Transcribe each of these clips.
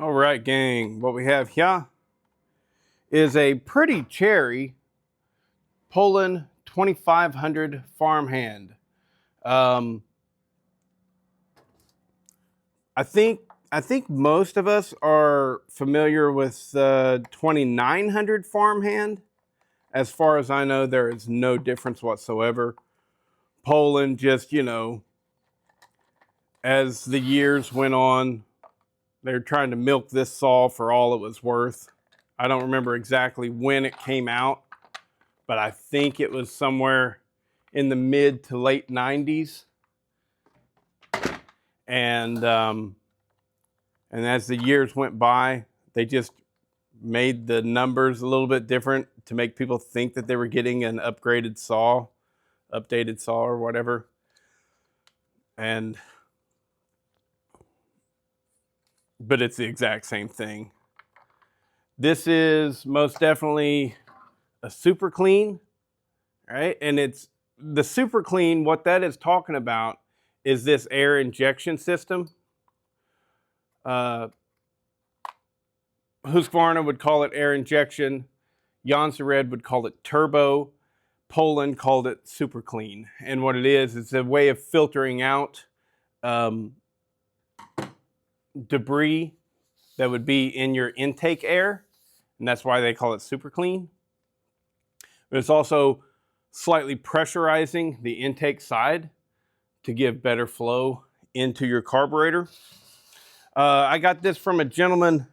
All right, gang, what we have here is a pretty cherry Poulan 2500 Farmhand. I think most of us are familiar with the 2900 Farmhand. As far as I know, there is no difference whatsoever. Poulan just, as the years went on, they're trying to milk this saw for all it was worth. I don't remember exactly when it came out, but I think it was somewhere in the mid to late 90s. And as the years went by, they just made the numbers a little bit different to make people think that they were getting an updated saw or whatever. But it's the exact same thing. This is most definitely a super clean, right? And it's the super clean, what that is talking about is this air injection system. Husqvarna would call it air injection. Red would call it turbo. Poulan called it super clean. And what it is, it's a way of filtering out debris that would be in your intake air. And that's why they call it super clean. But it's also slightly pressurizing the intake side to give better flow into your carburetor. I got this from a gentleman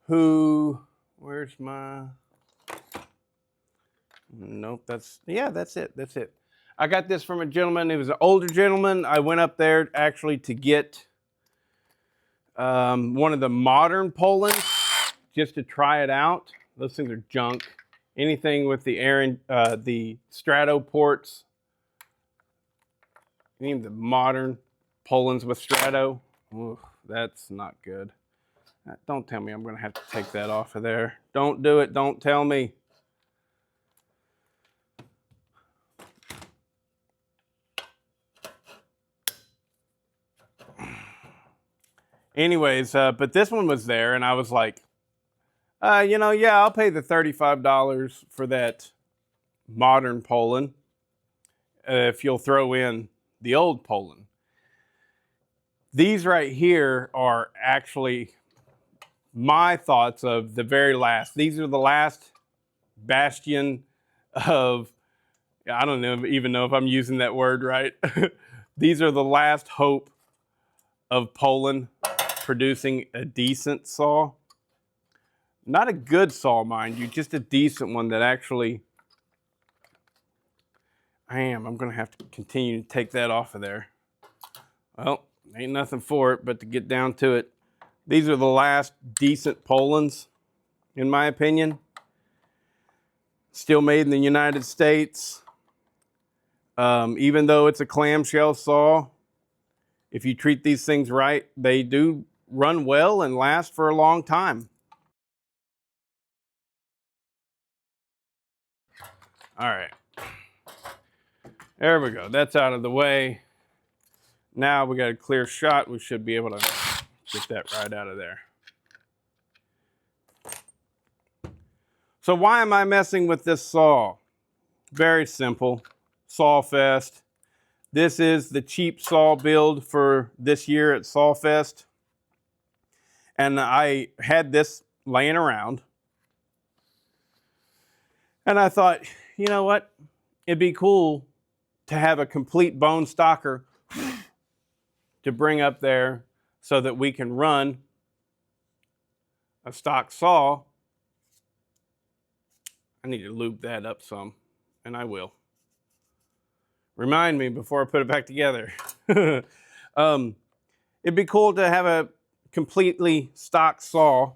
who, where's my, nope, that's it. I got this from a gentleman. He was an older gentleman. I went up there actually to get one of the modern Poulans just to try it out. Those things are junk. Anything with the air, the strato ports, any of the modern Poulans with strato, oof, that's not good. Don't tell me I'm going to have to take that off of there. Don't do it. Don't tell me. Anyways, but this one was there, and I was like, yeah, I'll pay the $35 for that modern Poulan if you'll throw in the old Poulan. These right here are actually my thoughts of the very last. These are the last bastion of, I don't even know if I'm using that word right. These are the last hope of Poulan producing a decent saw. Not a good saw, mind you, just a decent one that actually, I'm going to have to continue to take that off of there. Well, ain't nothing for it but to get down to it. These are the last decent Poulans, in my opinion. Still made in the United States. Even though it's a clamshell saw, if you treat these things right, they do run well and last for a long time. All right. There we go. That's out of the way. Now we got a clear shot. We should be able to get that right out of there. So why am I messing with this saw? Very simple. Sawfest. This is the cheap saw build for this year at Sawfest. And I had this laying around. And I thought, you know what? It'd be cool to have a complete bone stocker to bring up there so that we can run a stock saw. I need to lube that up some, and I will. Remind me before I put it back together. It'd be cool to have a completely stock saw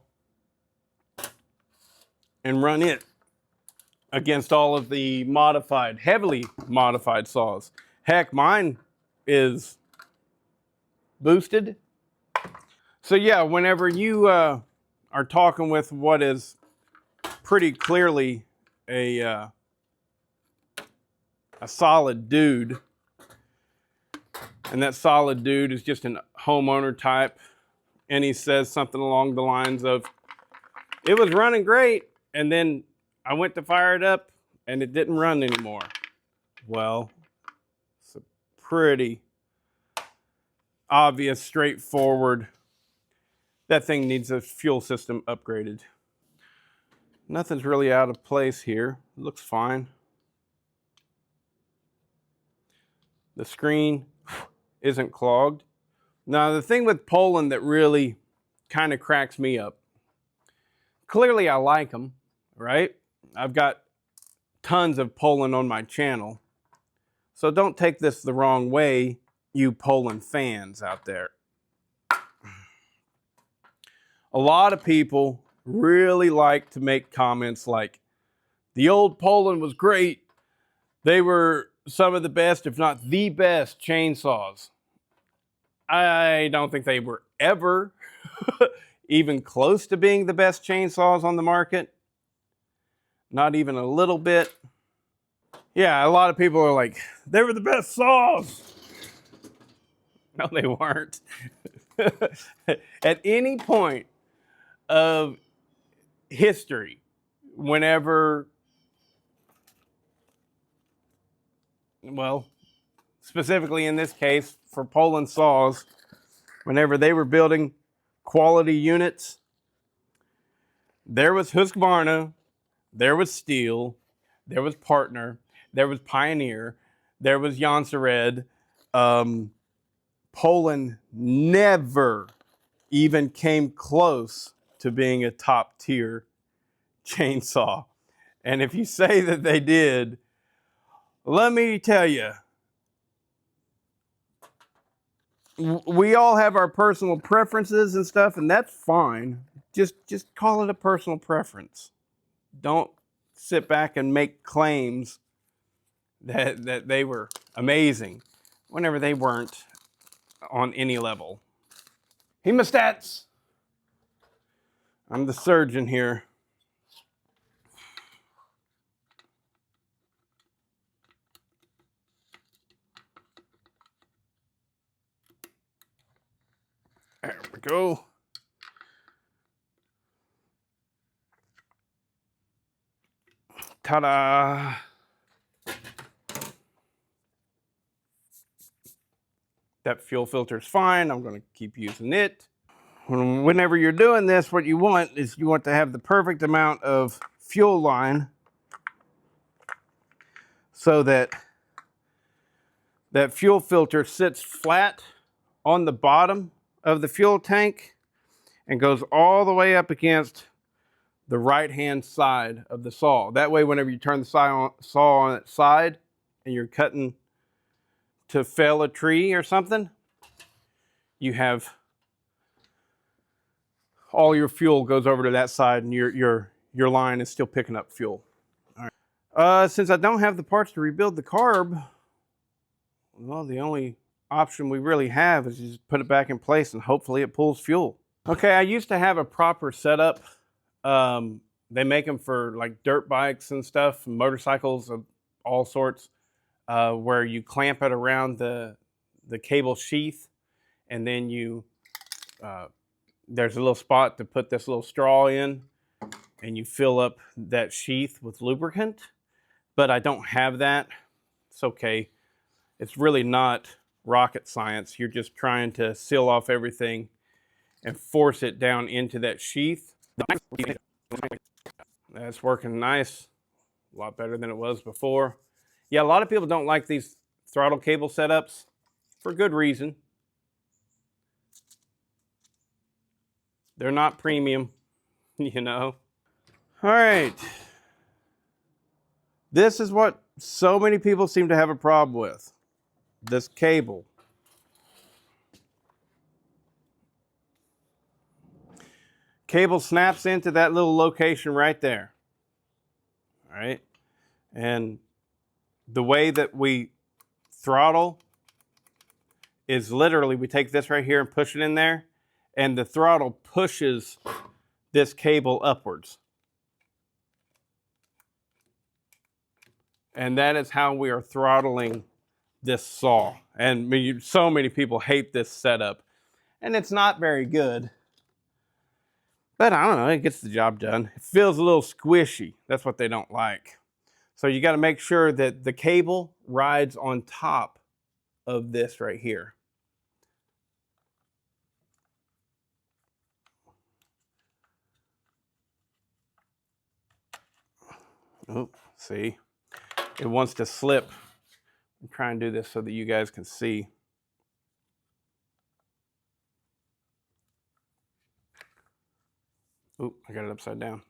and run it against all of the heavily modified saws. Heck, mine is boosted. So yeah, whenever you are talking with what is pretty clearly a solid dude, and that solid dude is just a homeowner type and he says something along the lines of, it was running great, and then I went to fire it up and it didn't run anymore. Well, it's a pretty obvious, straightforward. That thing needs a fuel system upgraded. Nothing's really out of place here. It looks fine. The screen isn't clogged. Now, the thing with Poulan that really kind of cracks me up, clearly I like them, right? I've got tons of Poulan on my channel. So don't take this the wrong way, you Poulan fans out there. A lot of people really like to make comments like, the old Poulan was great. They were some of the best, if not the best, chainsaws. I don't think they were ever even close to being the best chainsaws on the market. Not even a little bit. Yeah, a lot of people are like, they were the best saws. No, they weren't. At any point of history, whenever, well, specifically in this case for Poulan saws, whenever they were building quality units, there was Husqvarna, there was Steel, there was Partner, there was Pioneer, there was Jonsered. Poulan never even came close to being a top tier chainsaw. And if you say that they did, let me tell you, we all have our personal preferences and stuff, and that's fine. Just call it a personal preference. Don't sit back and make claims that they were amazing whenever they weren't on any level. Hemostats. I'm the surgeon here. There we go. Ta-da! That fuel filter is fine. I'm going to keep using it. Whenever you're doing this, what you want is you want to have the perfect amount of fuel line so that that fuel filter sits flat on the bottom of the fuel tank and goes all the way up against the right-hand side of the saw. That way, whenever you turn the saw on its side and you're cutting to fell a tree or something, you have all your fuel goes over to that side and your line is still picking up fuel. All right. Since I don't have the parts to rebuild the carb, well, the only option we really have is just put it back in place and hopefully it pulls fuel. Okay, I used to have a proper setup. They make them for like dirt bikes and stuff, motorcycles of all sorts, where you clamp it around the cable sheath, and then you there's a little spot to put this little straw in, and you fill up that sheath with lubricant. But I don't have that. It's okay. It's really not rocket science. You're just trying to seal off everything and force it down into that sheath. That's working nice. A lot better than it was before. Yeah, a lot of people don't like these throttle cable setups for good reason. They're not premium, you know. All right. This is what so many people seem to have a problem with. This cable. Cable snaps into that little location right there. All right. And the way that we throttle is literally we take this right here and push it in there, and the throttle pushes this cable upwards. And that is how we are throttling this saw. And so many people hate this setup. And it's not very good. But I don't know, it gets the job done. It feels a little squishy. That's what they don't like. So you got to make sure that the cable rides on top of this right here. Oh, see, it wants to slip. I'm trying to do this so that you guys can see. Oh, I got it upside down.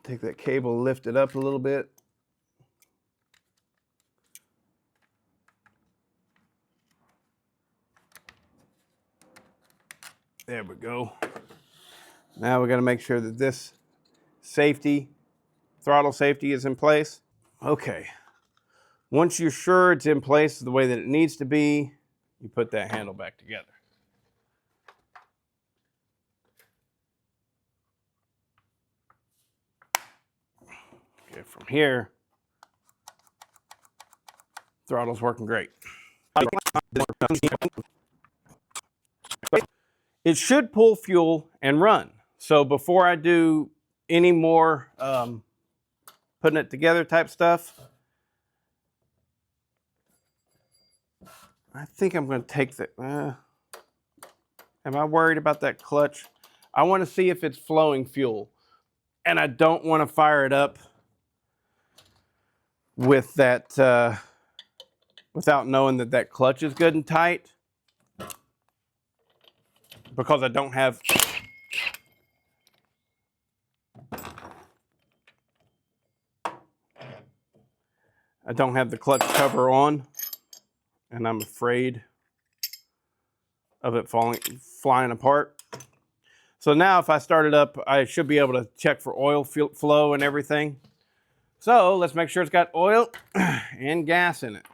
Take that cable, lift it up a little bit. There we go. Now we got to make sure that this throttle safety is in place. Okay. Once you're sure it's in place the way that it needs to be, you put that handle back together. Okay, from here, throttle's working great. It should pull fuel and run. So before I do any more putting it together type stuff, I think I'm going to take the... am I worried about that clutch? I want to see if it's flowing fuel. And I don't want to fire it up with that, without knowing that that clutch is good and tight. Because I don't have... the clutch cover on. And I'm afraid of it flying apart. So now if I start it up, I should be able to check for oil flow and everything. So let's make sure it's got oil and gas in it.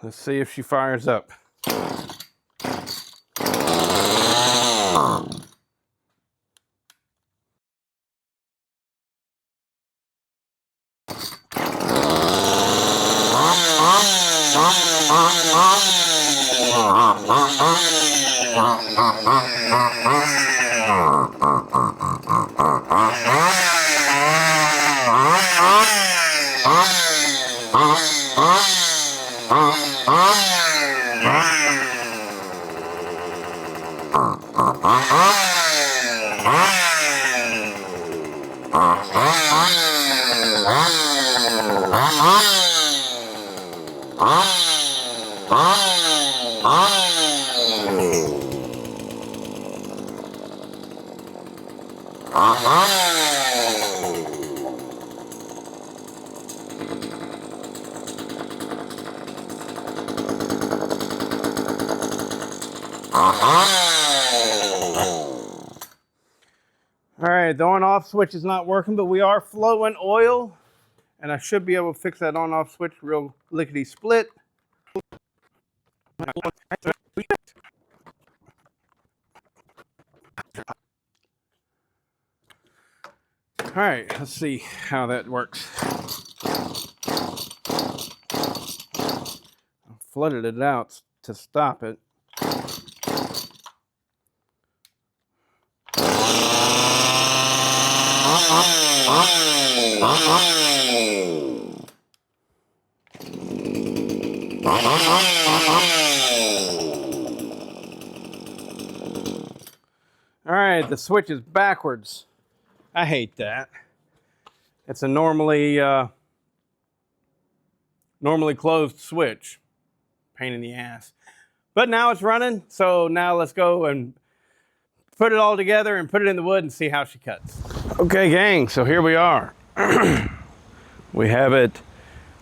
Let's see if she fires up. All right, the on-off switch is not working, but we are flowing oil, and I should be able to fix that on-off switch real lickety-split. All right, let's see how that works. I flooded it out to stop it. All right, the switch is backwards. I hate that. It's a normally closed switch. Pain in the ass. But now it's running, so now let's go and put it all together and put it in the wood and see how she cuts. Okay, gang, so here we are. We have it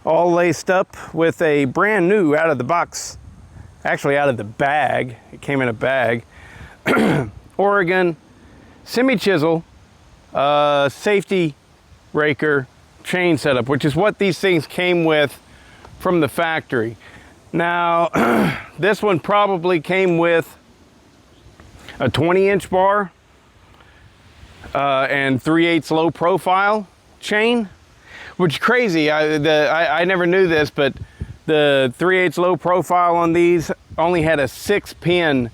all laced up with a brand new out of the box, actually out of the bag. It came in a bag. Oregon semi-chisel safety raker chain setup, which is what these things came with from the factory. Now, this one probably came with a 20-inch bar. and 3/8 low profile chain, which is crazy. I never knew this, but the 3/8 low profile on these only had a 6-pin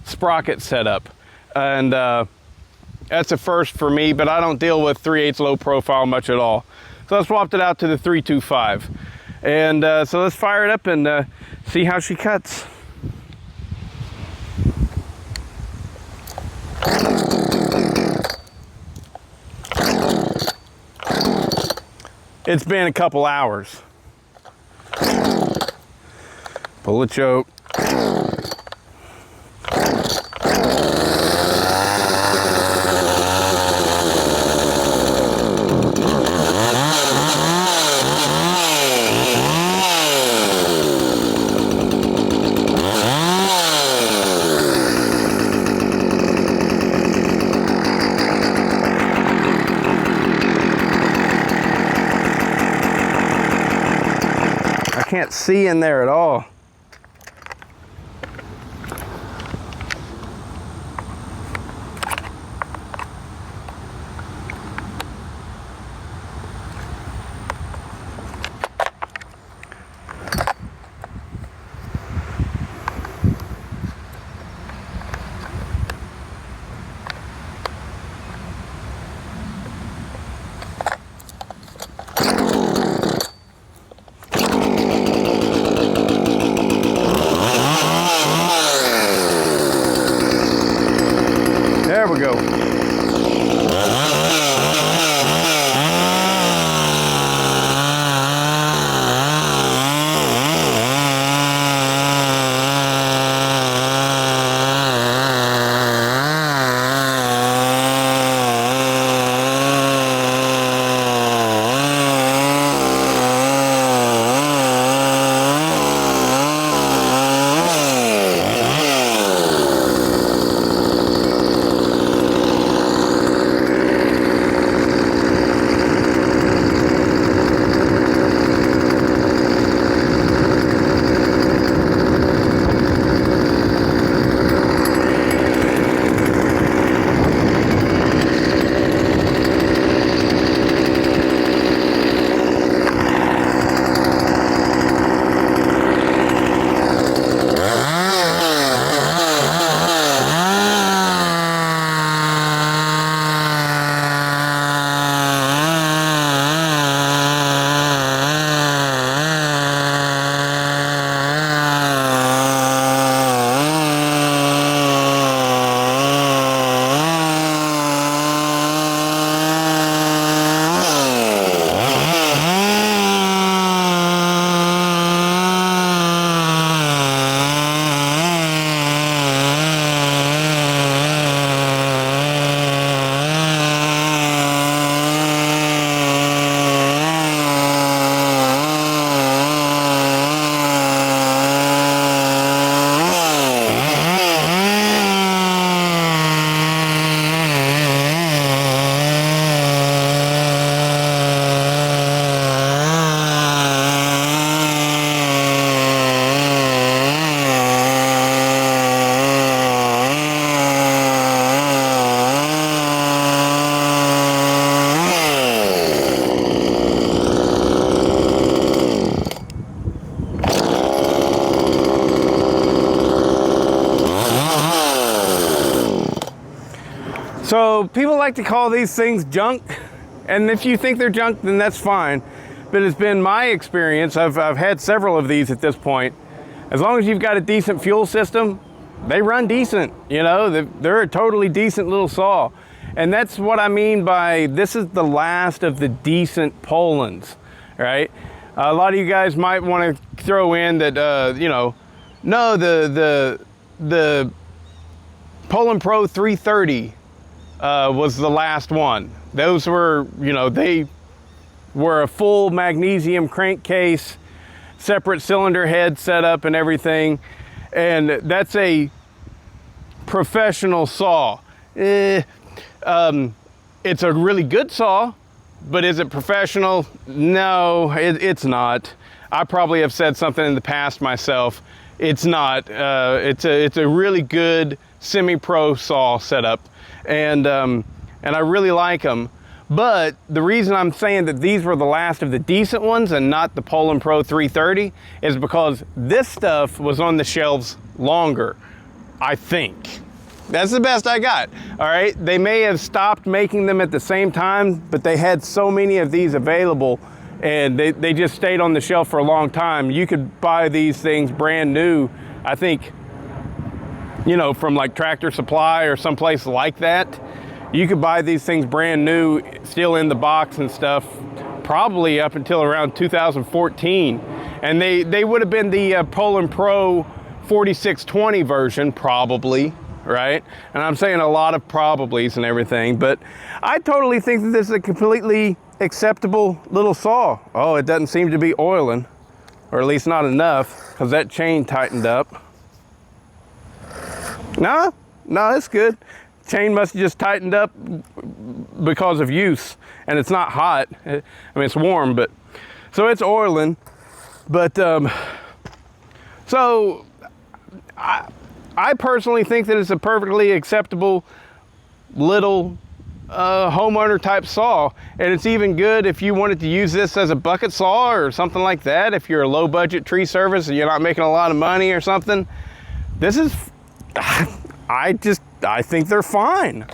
sprocket setup, and that's a first for me, but I don't deal with 3/8 low profile much at all. So I swapped it out to the 325. And so let's fire it up and see how she cuts. It's been a couple hours. Pull a choke. I can't see in there at all. There we go. So people like to call these things junk, and if you think they're junk, then that's fine. But it's been my experience, I've had several of these at this point, as long as you've got a decent fuel system, they run decent, you know, they're a totally decent little saw. And that's what I mean by this is the last of the decent Poulans, right? A lot of you guys might want to throw in that, you know, no, the Poulan Pro 330 was the last one. Those were, you know, they were a full magnesium crankcase, separate cylinder head setup and everything. And that's a professional saw. It's a really good saw, but is it professional? No, it's not. I probably have said something in the past myself. It's not. It's a really good semi-pro saw setup, and and I really like them. But the reason I'm saying that these were the last of the decent ones and not the Poulan Pro 330 is because this stuff was on the shelves longer, I think. That's the best I got, all right? They may have stopped making them at the same time, but they had so many of these available and they just stayed on the shelf for a long time. You could buy these things brand new, I think, you know, from like Tractor Supply or someplace like that. You could buy these things brand new, still in the box and stuff, probably up until around 2014. And they would have been the Poulan Pro 4620 version, probably, right? And I'm saying a lot of probablys and everything, but I totally think that this is a completely acceptable little saw. Oh, it doesn't seem to be oiling, or at least not enough, because that chain tightened up. No, it's good. Chain must have just tightened up because of use, and it's not hot. I mean, it's warm, but so it's oiling. But so I personally think that it's a perfectly acceptable little homeowner type saw, and it's even good if you wanted to use this as a bucket saw or something like that. If you're a low budget tree service and you're not making a lot of money or something, this is, I think they're fine.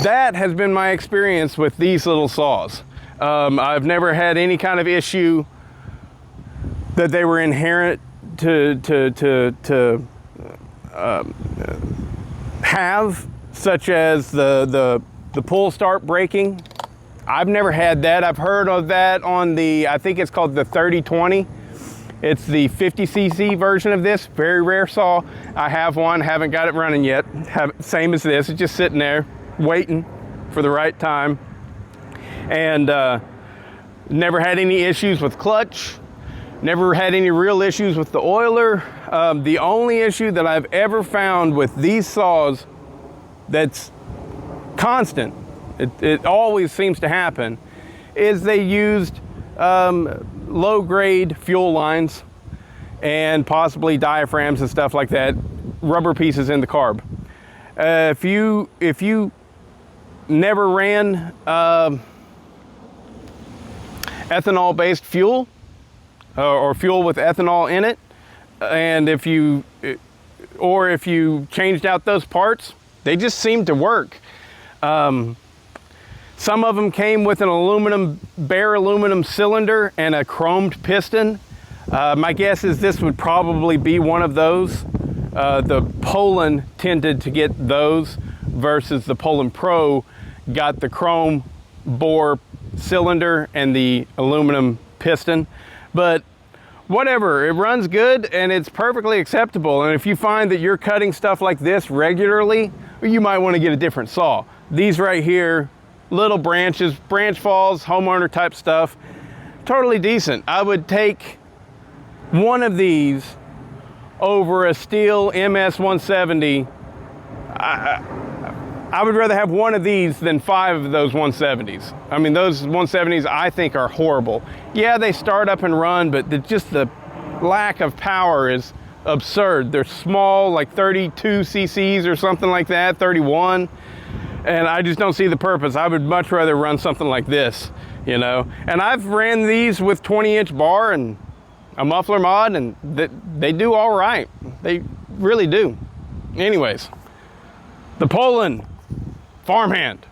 That has been my experience with these little saws. I've never had any kind of issue that they were inherent to have, such as the pull start breaking. I've never had that. I've heard of that on the, I think it's called the 3020. It's the 50cc version of this, very rare saw. I have one, haven't got it running yet. Same as this, it's just sitting there waiting for the right time. And never had any issues with clutch, never had any real issues with the oiler. The only issue that I've ever found with these saws that's constant, it always seems to happen, is they used low-grade fuel lines and possibly diaphragms and stuff like that, rubber pieces in the carb. If you never ran ethanol-based fuel or fuel with ethanol in it, and if you changed out those parts, they just seem to work. Some of them came with an bare aluminum cylinder and a chromed piston. My guess is this would probably be one of those. The Poulan tended to get those versus the Poulan Pro got the chrome bore cylinder and the aluminum piston. But whatever, it runs good and it's perfectly acceptable. And if you find that you're cutting stuff like this regularly, you might want to get a different saw. These right here, little branches, branch falls, homeowner type stuff, totally decent. I would take one of these over a Stihl MS 170. I would rather have one of these than 5 of those 170s. I mean, those 170s I think are horrible. Yeah, they start up and run, but just the lack of power is absurd. They're small, like 32 cc's or something like that, 31. And I just don't see the purpose. I would much rather run something like this, you know. And I've ran these with 20-inch bar and a muffler mod, and they do all right. They really do. Anyways, the Poulan Farmhand.